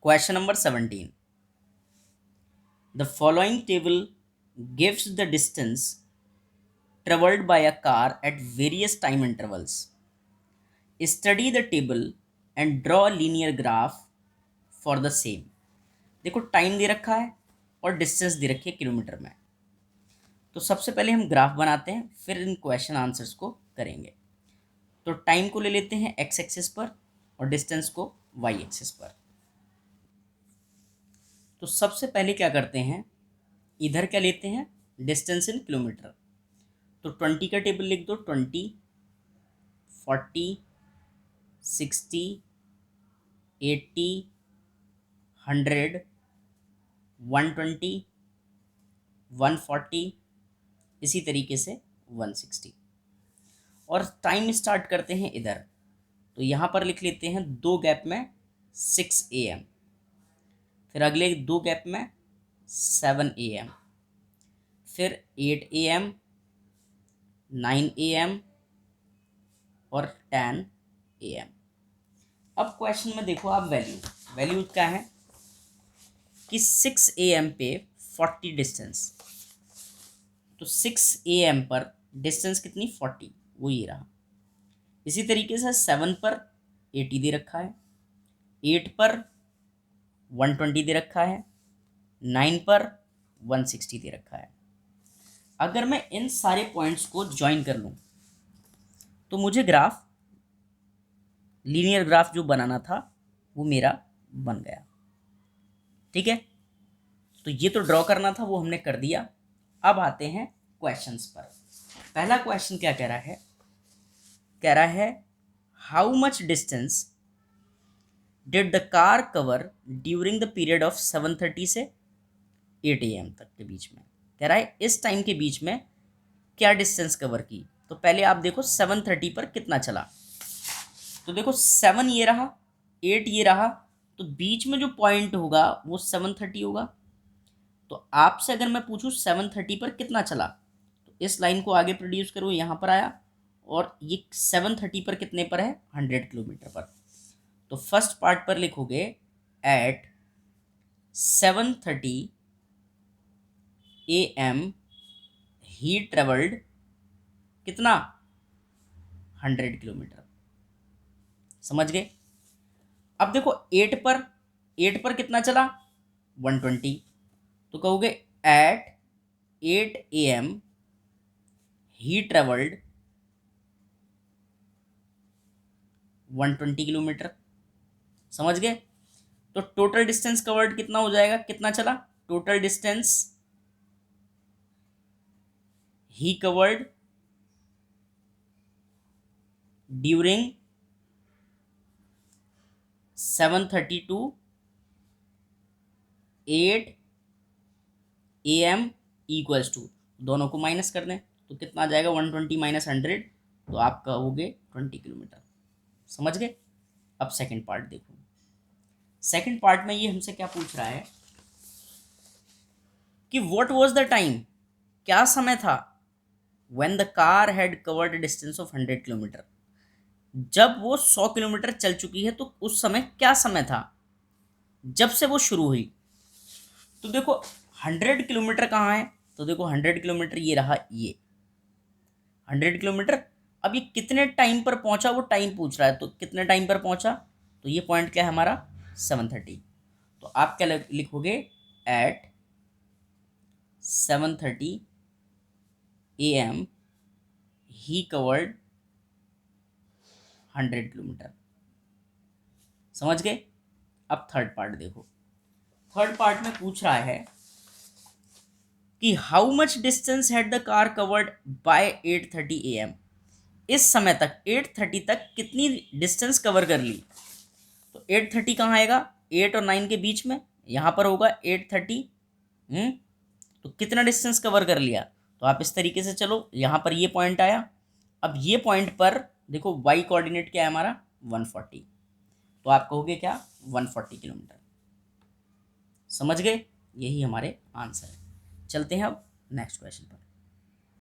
Question number 17. The following table gives the distance traveled by a car at various time intervals. Study the table and draw a linear graph for the same. देखो time दे रखा है और distance दे रखी है kilometre में। तो सबसे पहले हम ग्राफ बनाते हैं, फिर इन क्वेश्चन आंसर्स को करेंगे। तो टाइम को ले लेते हैं एक्स एक्सिस पर और डिस्टेंस को वाई एक्सिस पर। तो सबसे पहले क्या करते हैं, इधर क्या लेते हैं, डिस्टेंस इन किलोमीटर। तो 20 का टेबल लिख दो, 20, 40, 60, 80, 100, 120, 140, इसी तरीके से 160। और टाइम स्टार्ट करते हैं इधर। तो यहाँ पर लिख लेते हैं 2 गैप में 6 AM, फिर अगले 2 गैप में 7 AM, फिर 8 AM, 9 AM और 10 AM। अब क्वेश्चन में देखो आप वैल्यू क्या है कि 6 AM पे 40 डिस्टेंस, तो 6 AM पर डिस्टेंस कितनी 40, वो ये रहा। इसी तरीके से 7 पर 80 दे रखा है, 8 पर 120 दे रखा है, 9 पर 160 दे रखा है। अगर मैं इन सारे पॉइंट्स को ज्वाइन कर लूँ तो मुझे ग्राफ, लीनियर ग्राफ जो बनाना था वो मेरा बन गया। ठीक है, तो ये तो ड्रॉ करना था, वो हमने कर दिया। अब आते हैं क्वेश्चंस पर। पहला क्वेश्चन क्या कह रहा है how much distance did the car cover during the period of 7:30 से 8 AM तक के बीच में। कह रहा है इस टाइम के बीच में क्या डिस्टेंस कवर की। तो पहले आप देखो 7:30 पर कितना चला। तो देखो 7 ये रहा, 8 ये रहा, तो बीच में जो पॉइंट होगा वो 7:30 होगा। तो आपसे अगर मैं पूछूं 7:30 पर कितना चला, तो इस लाइन को आगे प्रोड्यूस करो, यहाँ पर आया, और ये 7:30 पर कितने पर है, 100 किलोमीटर पर। तो फर्स्ट पार्ट पर लिखोगे एट 7:30 AM ही ट्रेवल्ड कितना, 100 किलोमीटर। समझ गए। अब देखो 8 पर कितना चला, 120। तो कहोगे at 8 AM he travelled 120 kilometre. समझ गए। तो टोटल डिस्टेंस कवर्ड कितना हो जाएगा, कितना चला, total distance he covered during 7:30 to 8 AM equals to, दोनों को माइनस कर दें तो कितना आ जाएगा, 120 माइनस 100, तो आप कहोगे 20 किलोमीटर। समझ गए। अब सेकंड पार्ट देखो। सेकंड पार्ट में ये हमसे क्या पूछ रहा है कि व्हाट वाज द टाइम, क्या समय था, when the car had covered distance of 100 kilometre, जब वो 100 किलोमीटर चल चुकी है तो उस समय क्या समय था जब से वो शुरू हुई। तो देखो 100 किलोमीटर कहाँ है, तो देखो 100 किलोमीटर ये रहा, ये 100 किलोमीटर। अब ये कितने टाइम पर पहुंचा, वो टाइम पूछ रहा है, तो कितने टाइम पर पहुंचा, तो ये पॉइंट क्या है हमारा 7:30। तो आप क्या लिखोगे at 7:30 AM he covered 100 kilometre. समझ गए। अब थर्ड पार्ट देखो। थर्ड पार्ट में पूछ रहा है कि how much distance had the car covered by 8:30 AM, इस समय तक 8:30 तक कितनी डिस्टेंस कवर कर ली। तो 8:30 कहाँ आएगा, 8 और 9 के बीच में, यहाँ पर होगा 8:30। तो कितना डिस्टेंस कवर कर लिया, तो आप इस तरीके से चलो, यहाँ पर ये पॉइंट आया। अब ये पॉइंट पर देखो वाई कोऑर्डिनेट क्या है हमारा 140, तो आप कहोगे क्या 140 किलोमीटर। समझ गए। यही हमारे आंसर है। चलते हैं अब नेक्स्ट क्वेश्चन पर।